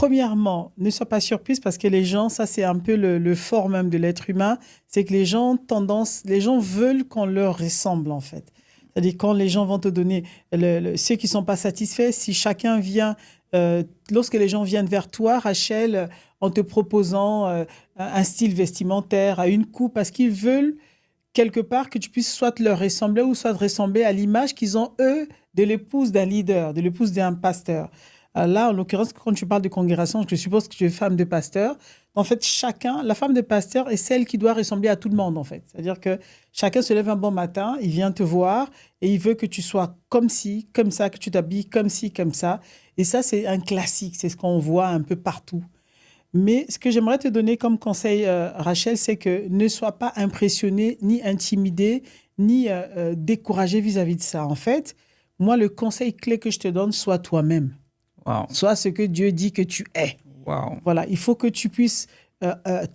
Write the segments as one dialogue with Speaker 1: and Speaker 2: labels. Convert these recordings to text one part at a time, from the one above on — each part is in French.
Speaker 1: Premièrement, ne sois pas surprise parce que les gens, ça c'est un peu le fort même de l'être humain, c'est que les gens veulent qu'on leur ressemble en fait. C'est-à-dire quand les gens vont te donner, ceux qui ne sont pas satisfaits, si chacun vient, lorsque les gens viennent vers toi, Rachel, en te proposant un style vestimentaire, à une coupe, parce qu'ils veulent quelque part que tu puisses soit leur ressembler ou soit ressembler à l'image qu'ils ont, eux, de l'épouse d'un leader, de l'épouse d'un pasteur. Là, en l'occurrence, quand tu parles de congrégation, je suppose que tu es femme de pasteur. En fait, la femme de pasteur est celle qui doit ressembler à tout le monde, en fait. C'est-à-dire que chacun se lève un bon matin, il vient te voir et il veut que tu sois comme ci, comme ça, que tu t'habilles comme ci, comme ça. Et ça, c'est un classique, c'est ce qu'on voit un peu partout. Mais ce que j'aimerais te donner comme conseil, Rachel, c'est que ne sois pas impressionné, ni intimidé, ni découragé vis-à-vis de ça. En fait, moi, le conseil clé que je te donne, sois toi-même.
Speaker 2: Wow.
Speaker 1: Sois ce que Dieu dit que tu es.
Speaker 2: Wow.
Speaker 1: Voilà, il faut que tu puisses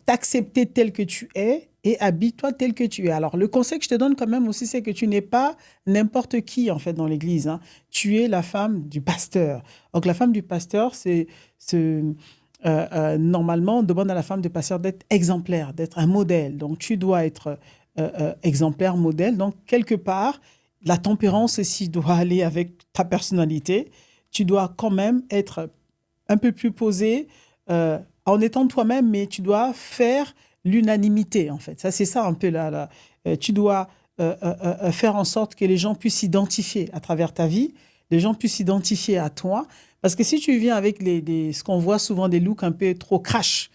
Speaker 1: t'accepter tel que tu es et habille-toi tel que tu es. Alors, le conseil que je te donne quand même aussi, c'est que tu n'es pas n'importe qui, en fait, dans l'Église. Hein. Tu es la femme du pasteur. Donc, la femme du pasteur, normalement, on demande à la femme du pasteur d'être exemplaire, d'être un modèle. Donc, tu dois être exemplaire, modèle. Donc, quelque part, la tempérance aussi doit aller avec ta personnalité. Tu dois quand même être un peu plus posé en étant toi-même, mais tu dois faire l'unanimité, en fait. Ça, c'est ça un peu là. Tu dois faire en sorte que les gens puissent s'identifier à travers ta vie, les gens puissent s'identifier à toi. Parce que si tu viens avec ce qu'on voit souvent des looks un peu trop crash,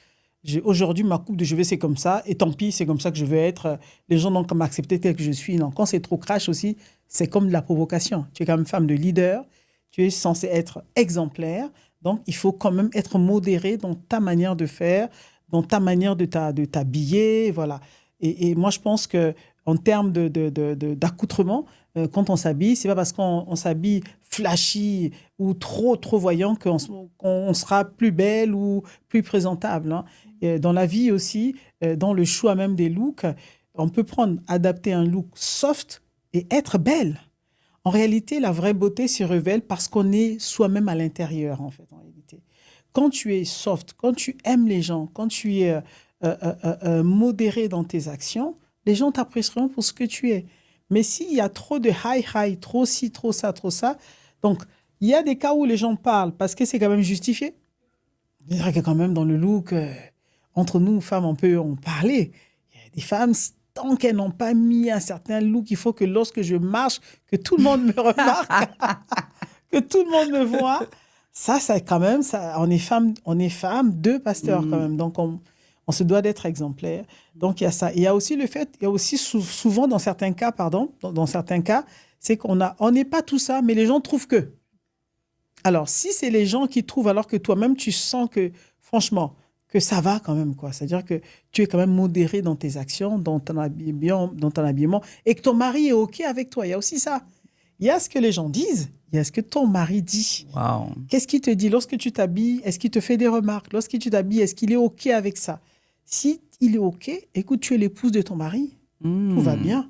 Speaker 1: aujourd'hui, ma coupe de cheveux, c'est comme ça, et tant pis, c'est comme ça que je veux être. Les gens n'ont qu'à m'accepter tel que je suis. Non, quand c'est trop crash aussi, c'est comme de la provocation. Tu es quand même femme de leader, tu es censée être exemplaire, donc il faut quand même être modéré dans ta manière de faire, dans ta manière de t'habiller, voilà. Et moi, je pense qu'en termes d'accoutrement, quand on s'habille, c'est pas parce qu'on s'habille flashy ou trop voyant qu'on sera plus belle ou plus présentable. Hein. Et dans la vie aussi, dans le choix même des looks, on peut adapter un look soft et être belle. En réalité, la vraie beauté se révèle parce qu'on est soi-même à l'intérieur, en fait, en réalité. Quand tu es soft, quand tu aimes les gens, quand tu es modéré dans tes actions, les gens t'apprécieront pour ce que tu es. Mais s'il y a trop de high, trop ci, trop ça, donc il y a des cas où les gens parlent parce que c'est quand même justifié. Je dirais que quand même dans le look, entre nous, femmes, on peut en parler. Il y a des femmes, tant qu'elles n'ont pas mis un certain look, il faut que lorsque je marche, que tout le monde me remarque, que tout le monde me voit. Ça quand même, on est femme de pasteur quand même. Donc, on se doit d'être exemplaire. Donc, il y a ça. Il y a aussi le fait, il y a aussi souvent dans certains cas, c'est on n'est pas tout ça, mais les gens trouvent que. Alors, si c'est les gens qui trouvent, alors que toi-même, tu sens que, franchement, que ça va quand même, quoi. C'est-à-dire que tu es quand même modéré dans tes actions, dans ton habillement, et que ton mari est OK avec toi. Il y a aussi ça. Il y a ce que les gens disent, il y a ce que ton mari dit.
Speaker 2: Wow.
Speaker 1: Qu'est-ce qu'il te dit lorsque tu t'habilles? Est-ce qu'il te fait des remarques? Lorsque tu t'habilles, est-ce qu'il est OK avec ça? Si il est OK, écoute, tu es l'épouse de ton mari. Tout va bien.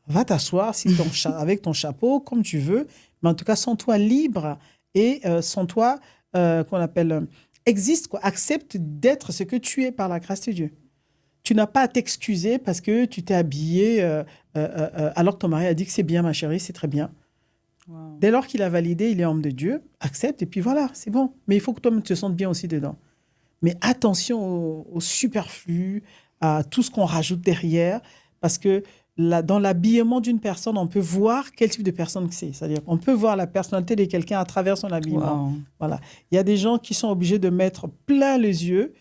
Speaker 1: Va t'asseoir avec ton chapeau, comme tu veux. Mais en tout cas, sens-toi libre et sens-toi, qu'on appelle, existe, quoi. Accepte d'être ce que tu es par la grâce de Dieu. Tu n'as pas à t'excuser parce que tu t'es habillée alors que ton mari a dit que c'est bien, ma chérie, c'est très bien. Wow. Dès lors qu'il a validé, il est homme de Dieu, accepte et puis voilà, c'est bon. Mais il faut que toi te sentes bien aussi dedans. Mais attention au superflu, à tout ce qu'on rajoute derrière, parce que dans l'habillement d'une personne, on peut voir quel type de personne que c'est. C'est-à-dire qu'on peut voir la personnalité de quelqu'un à travers son habillement. Wow. Voilà. Il y a des gens qui sont obligés de mettre plein les yeux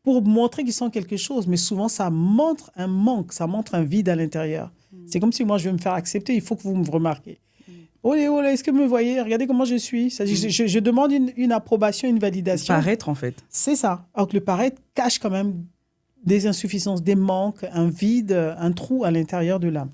Speaker 1: pour montrer qu'ils sont quelque chose, mais souvent, ça montre un manque, ça montre un vide à l'intérieur. C'est comme si moi, je veux me faire accepter, il faut que vous me remarquez. Olé, est-ce que vous me voyez? Regardez comment je suis. Je demande une approbation, une validation.
Speaker 2: Paraître, en fait.
Speaker 1: C'est ça. Alors que le paraître cache quand même des insuffisances, des manques, un vide, un trou à l'intérieur de l'âme.